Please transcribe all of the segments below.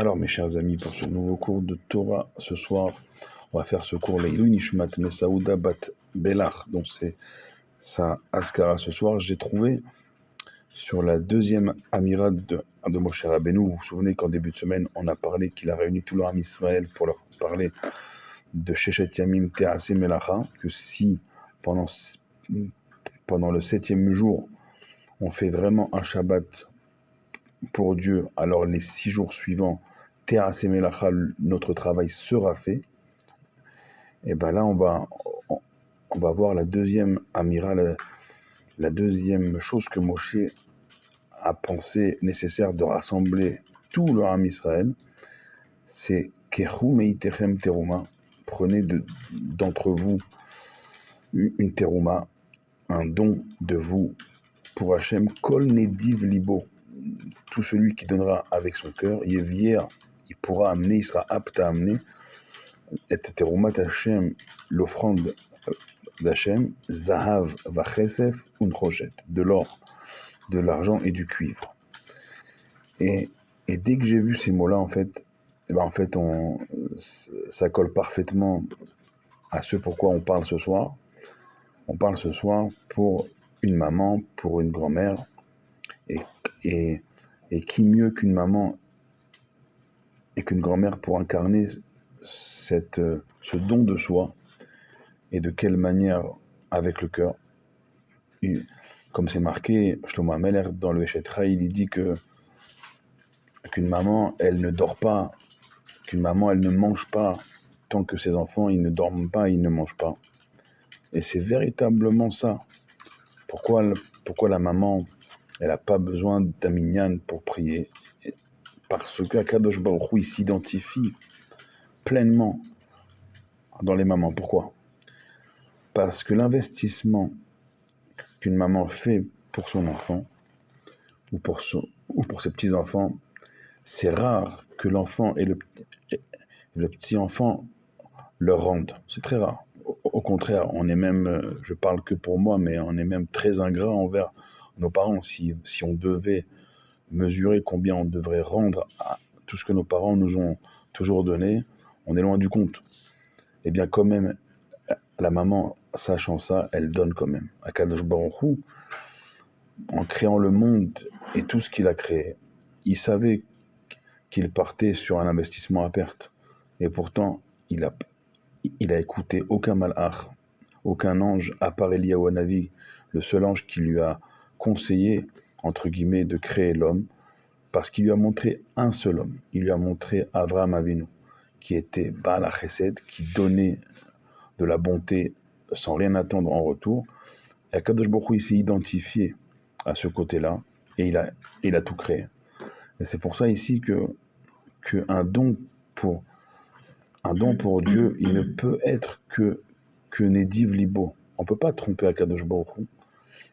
Alors, mes chers amis, pour ce nouveau cours de Torah, ce soir, on va faire ce cours Leilou Nishmat Mesaouda Bat Belach. Donc, c'est sa Askara ce soir. J'ai trouvé sur la deuxième Amira de Moshe Rabbeinu. Vous vous souvenez qu'en début de semaine, on a parlé qu'il a réuni tout l'Am Israël pour leur parler de Shechet Yamim Te'aseh Melacha, que si pendant le 7e jour, on fait vraiment un Shabbat pour Dieu, alors les 6 jours suivants, Te'aseh Melacha, notre travail sera fait. Et bien là, on va voir la deuxième Amira, la deuxième chose que Moshe a pensé nécessaire de rassembler tout le Ham Israël, c'est Kechu meitechem teruma, prenez d'entre vous une teruma, un don de vous pour Hachem, kol nediv libo, tout celui qui donnera avec son cœur, Yevier, il pourra amener, il sera apte à amener, et terumat Hachem, l'offrande d'Hachem, zahav vachesef unchoshet, de l'or, de l'argent et du cuivre. Et dès que j'ai vu ces mots-là, en fait, ça colle parfaitement à ce pourquoi on parle ce soir. On parle ce soir pour une maman, pour une grand-mère, et qui mieux qu'une maman et qu'une grand-mère pour incarner ce don de soi, et de quelle manière avec le cœur. Et comme c'est marqué, Shlomo Ameler dans le Eshet Chayil, il dit qu'une maman, elle ne dort pas, qu'une maman, elle ne mange pas tant que ses enfants, ils ne dorment pas, ils ne mangent pas. Et c'est véritablement ça. Pourquoi la maman, elle n'a pas besoin d'un minyan pour prier? Parce qu'Akadosh Baruch Hu, il s'identifie pleinement dans les mamans. Pourquoi? Parce que l'investissement qu'une maman fait pour son enfant, ou pour ses petits-enfants, c'est rare que l'enfant et le petit-enfant leur rendent. C'est très rare. Au contraire, on est même, je parle que pour moi, mais on est même très ingrat envers nos parents. Si on devait mesurer combien on devrait rendre à tout ce que nos parents nous ont toujours donné, on est loin du compte. Eh bien, quand même, la maman, sachant ça, elle donne quand même. Akadosh Baruch Hu, en créant le monde et tout ce qu'il a créé, il savait qu'il partait sur un investissement à perte. Et pourtant, il a écouté aucun malach, aucun ange, à part Eliyahu Hanavi, le seul ange qui lui a conseillé, entre guillemets, de créer l'homme, parce qu'il lui a montré un seul homme. Il lui a montré Avraham Avinu, qui était Baal HaChesed, qui donnait de la bonté sans rien attendre en retour. Et Akadosh Baruch Hu, il s'est identifié à ce côté-là, et il a tout créé. Et c'est pour ça ici qu'un don pour Dieu, il ne peut être que Nediv Libo. On ne peut pas tromper Akadosh Baruch Hu.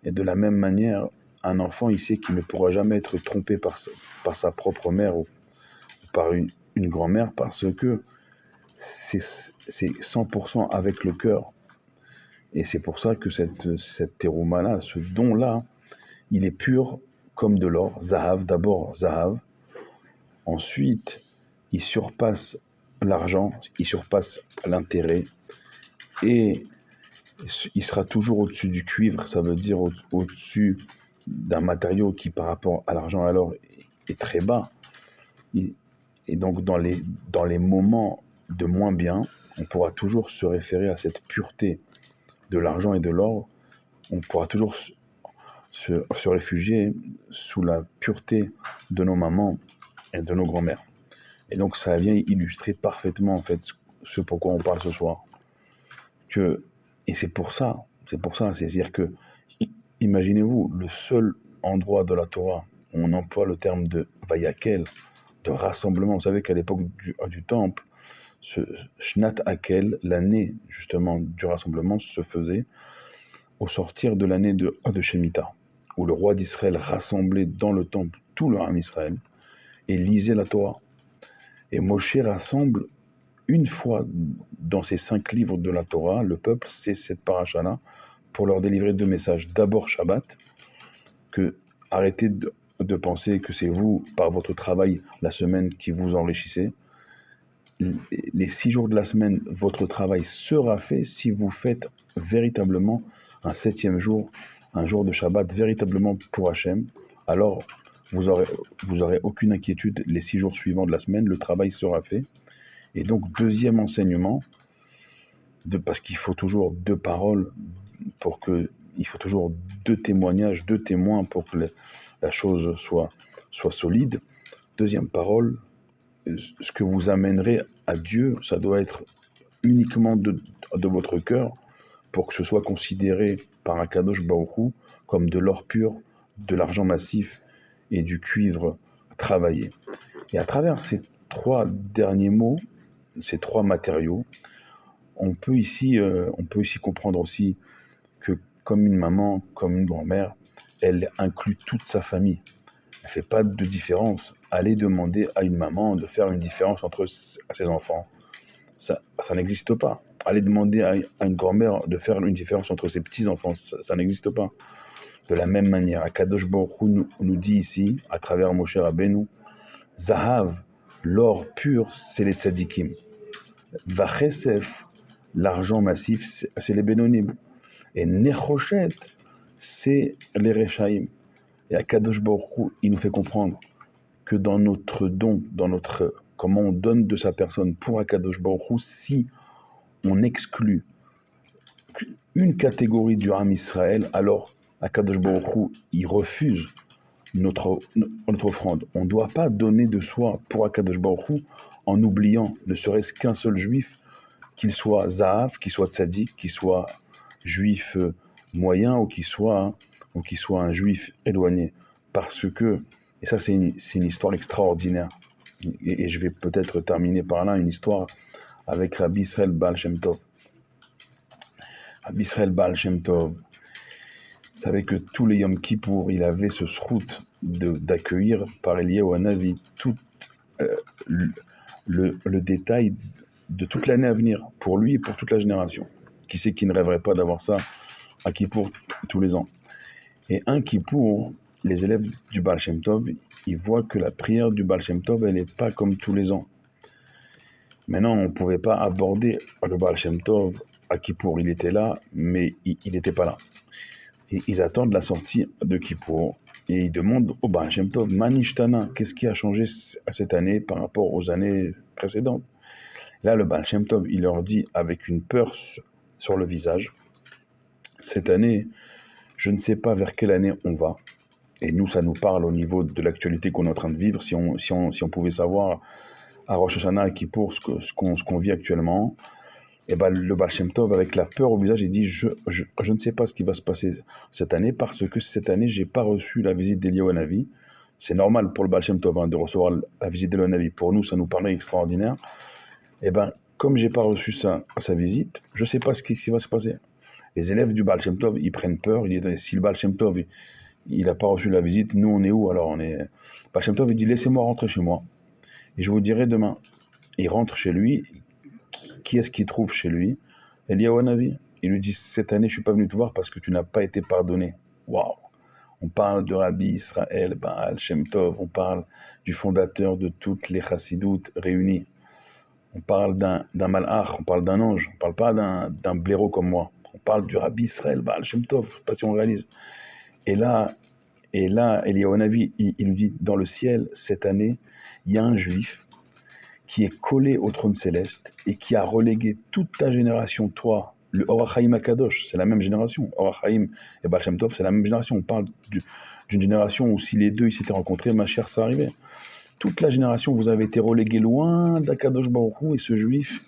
Et de la même manière, un enfant, il sait qu'il ne pourra jamais être trompé par sa propre mère ou par une grand-mère, parce que c'est 100% avec le cœur. Et c'est pour ça que cette terouma-là, ce don-là, il est pur comme de l'or. Zahav, d'abord Zahav. Ensuite, il surpasse l'argent, il surpasse l'intérêt, et il sera toujours au-dessus du cuivre, ça veut dire au-dessus d'un matériau qui par rapport à l'argent alors est très bas. Et donc dans les moments de moins bien, on pourra toujours se référer à cette pureté de l'argent et de l'or, on pourra toujours se réfugier sous la pureté de nos mamans et de nos grand-mères. Et donc ça vient illustrer parfaitement en fait ce pourquoi on parle ce soir. Et c'est pour ça, c'est-à-dire que, imaginez-vous, le seul endroit de la Torah où on emploie le terme de vayakel, de rassemblement. Vous savez qu'à l'époque du temple, ce Shnat Hakel, l'année justement du rassemblement, se faisait au sortir de l'année de Shemitah, où le roi d'Israël rassemblait dans le temple tout le Ham Israël et lisait la Torah. Et Moshe rassemble une fois dans ces 5 livres de la Torah, le peuple, c'est cette paracha-là, pour leur délivrer 2 messages. D'abord Shabbat, que arrêtez de penser que c'est vous, par votre travail, la semaine, qui vous enrichissez. Les 6 jours de la semaine, votre travail sera fait si vous faites véritablement un 7e jour, un jour de Shabbat, véritablement pour Hachem. Alors, vous aurez aucune inquiétude les 6 jours suivants de la semaine, le travail sera fait. Et donc, deuxième enseignement, parce qu'il faut toujours 2 paroles il faut toujours 2 témoignages, 2 témoins pour que la chose soit solide. Deuxième parole, ce que vous amènerez à Dieu, ça doit être uniquement de votre cœur pour que ce soit considéré par Akadosh Baruch Hu comme de l'or pur, de l'argent massif et du cuivre travaillé. Et à travers ces 3 derniers mots, ces 3 matériaux, on peut ici comprendre aussi que comme une maman, comme une grand-mère, elle inclut toute sa famille. Elle ne fait pas de différence. Aller demander à une maman de faire une différence entre ses enfants, ça n'existe pas. Aller demander à une grand-mère de faire une différence entre ses petits-enfants, ça n'existe pas. De la même manière, Akadosh Baruch Hu nous dit ici, à travers Moshe Rabbeinu, Zahav, l'or pur, c'est les tzadikim. Vachesef, l'argent massif, c'est les bénonim. Et Nechoshet, c'est les Rechaim. Et Akadosh Baruch Hu, il nous fait comprendre que dans notre don, comment on donne de sa personne pour Akadosh Baruch Hu, si on exclut une catégorie du Ham Israël, alors Akadosh Baruch Hu, il refuse notre offrande. On ne doit pas donner de soi pour Akadosh Baruch Hu en oubliant ne serait-ce qu'un seul juif, qu'il soit Zahav, qu'il soit Tzadik, qu'il soit juif moyen ou qu'il soit un juif éloigné. Parce que, et ça c'est une histoire extraordinaire, et je vais peut-être terminer par là, une histoire avec Rabbi Israël Baal Shem Tov. Rabbi Israël Baal Shem Tov, vous savez que tous les Yom Kippour, il avait ce srout d'accueillir par Eliyahu Hanavi tout le détail de toute l'année à venir, pour lui et pour toute la génération. Qui c'est qui ne rêverait pas d'avoir ça à Kippour tous les ans? Et un Kippour, les élèves du Baal Shem Tov, ils voient que la prière du Baal Shem Tov, elle n'est pas comme tous les ans. Maintenant, on ne pouvait pas aborder le Baal Shem Tov à Kippour. Il était là, mais il n'était pas là. Et ils attendent la sortie de Kippour. Et ils demandent au Baal Shem Tov, Manishtana, qu'est-ce qui a changé cette année par rapport aux années précédentes? Là, le Baal Shem Tov, il leur dit avec une peur sur le visage, cette année, je ne sais pas vers quelle année on va. Et nous, ça nous parle au niveau de l'actualité qu'on est en train de vivre. Si on pouvait savoir à Rosh Hashanah et Kippour ce qu'on vit actuellement, et ben le Baal Shem Tov, avec la peur au visage, il dit je ne sais pas ce qui va se passer cette année parce que cette année, j'ai pas reçu la visite d'Eliyahu Hanavi. C'est normal pour le Baal Shem Tov de recevoir la visite d'Eliyahu Hanavi. Pour nous, ça nous paraît extraordinaire. Et ben, comme j'ai pas reçu sa visite, je sais pas ce qui va se passer. Les élèves du Baal Shem Tov, ils prennent peur. Ils disent, si le Baal Shem Tov, il n'a pas reçu la visite, nous on est où? Alors Baal Shem Tov, il dit, laissez-moi rentrer chez moi. Et je vous dirai demain. Il rentre chez lui. Qui est-ce qu'il trouve chez lui? Eliyahu Hanavi. Il lui dit, cette année, je suis pas venu te voir parce que tu n'as pas été pardonné. Waouh! On parle de Rabbi Israël Baal Shem Tov. On parle du fondateur de toutes les chassidoutes réunies. On parle d'un malach, on parle d'un ange, on ne parle pas d'un blaireau comme moi. On parle du Rabbi Israël Baal Shem Tov, je ne sais pas si on réalise. Et là, Eliyahu Hanavi, il lui dit, dans le ciel, cette année, il y a un juif qui est collé au trône céleste et qui a relégué toute ta génération, toi, le Or HaChaim Akadosh, c'est la même génération. Or HaChaim et Baal Shem Tov, c'est la même génération. On parle d'une génération où si les deux ils s'étaient rencontrés, ma chère serait arrivée. Toute la génération, vous avez été relégué loin d'Akadosh Baruch Hu, et ce juif,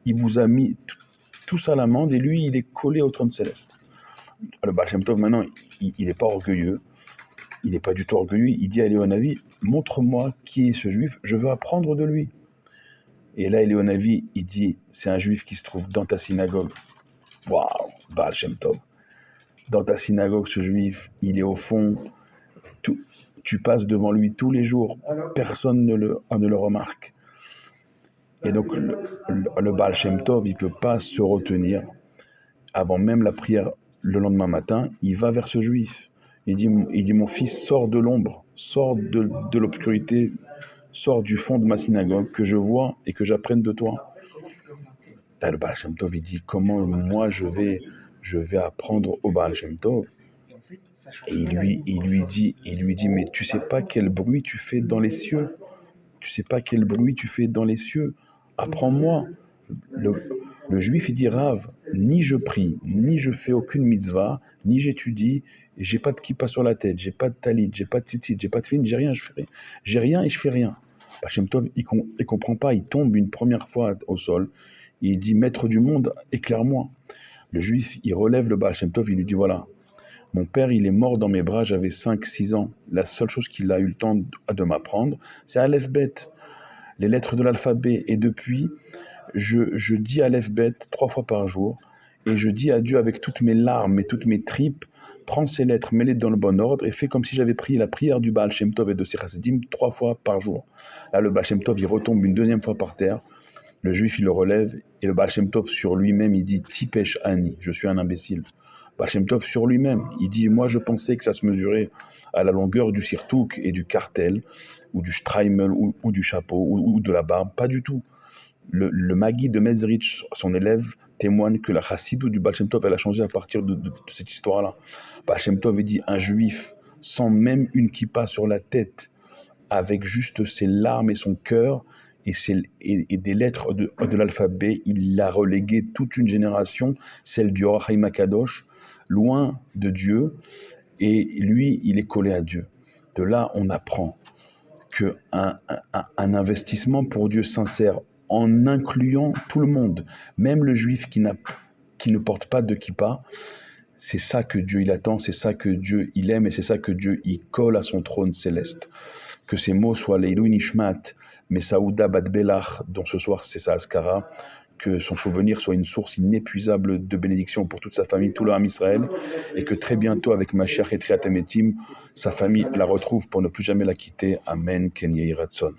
il vous a mis tous à l'amende, et lui, il est collé au trône céleste. Le Baal Shem Tov, maintenant, il n'est pas orgueilleux, il n'est pas du tout orgueilleux, il dit à Eliyahu Hanavi, montre-moi qui est ce juif, je veux apprendre de lui. Et là, Eliyahu Hanavi, il dit, c'est un juif qui se trouve dans ta synagogue. Waouh, Baal Shem Tov. Dans ta synagogue, ce juif, il est au fond, tu passes devant lui tous les jours, personne ne le remarque. Et donc, le Baal Shem Tov, il ne peut pas se retenir. Avant même la prière, le lendemain matin, il va vers ce juif. il dit, mon fils, sors de l'ombre, sors de l'obscurité, sors du fond de ma synagogue, que je vois et que j'apprenne de toi. Le Baal Shem Tov, il dit, comment moi je vais apprendre au Baal Shem Tov? Et il lui dit, mais tu sais pas quel bruit tu fais dans les cieux. Tu sais pas quel bruit tu fais dans les cieux. Apprends-moi. Le, le juif, il dit, Rav, ni je prie, ni je fais aucune mitzvah, ni j'étudie, j'ai pas de kippa sur la tête, j'ai pas de talit, j'ai pas de tzitzit, j'ai pas de fin, j'ai rien et je fais rien. Hachem Tov, il comprend pas, il tombe une première fois au sol, il dit, maître du monde, éclaire-moi. Le juif, il relève le Baal Shem Tov, il lui dit, voilà, mon père, il est mort dans mes bras, j'avais 5-6 ans. La seule chose qu'il a eu le temps de m'apprendre, c'est Aleph Bet, les lettres de l'alphabet. Et depuis, je dis Aleph Bet 3 fois par jour, et je dis à Dieu avec toutes mes larmes et toutes mes tripes, prends ces lettres, mets-les dans le bon ordre, et fais comme si j'avais prié la prière du Baal Shem Tov et de ses chassidim 3 fois par jour. Là, le Baal Shem Tov, il retombe une deuxième fois par terre, le juif, il le relève, et le Baal Shem Tov sur lui-même, il dit, Tipesh Ani, je suis un imbécile. Baal Shem Tov sur lui-même, il dit, moi je pensais que ça se mesurait à la longueur du sirtouk et du cartel, ou du streimel, ou du chapeau, ou de la barbe, pas du tout. Le Magi de Mezrich, son élève, témoigne que la chassidou du Baal Shem Tov, elle a changé à partir de cette histoire-là. Baal Shem Tov, il dit, un juif, sans même une kippa sur la tête, avec juste ses larmes et son cœur, et des lettres de l'alphabet, il a relégué toute une génération, celle du Or HaChaim HaKadosh, loin de Dieu, et lui, il est collé à Dieu. De là, on apprend qu'un investissement pour Dieu sincère, en incluant tout le monde, même le juif qui ne porte pas de kippa, c'est ça que Dieu il attend, c'est ça que Dieu il aime, et c'est ça que Dieu il colle à son trône céleste. Que ces mots soient Leilou Nishmat, Mesaouda Bat Belach, dont ce soir c'est sa Askara, que son souvenir soit une source inépuisable de bénédiction pour toute sa famille, tout le Ham Israël, et que très bientôt avec Mashiach et Triat Hametim, sa famille la retrouve pour ne plus jamais la quitter. Amen, Ken Yehi Ratzon.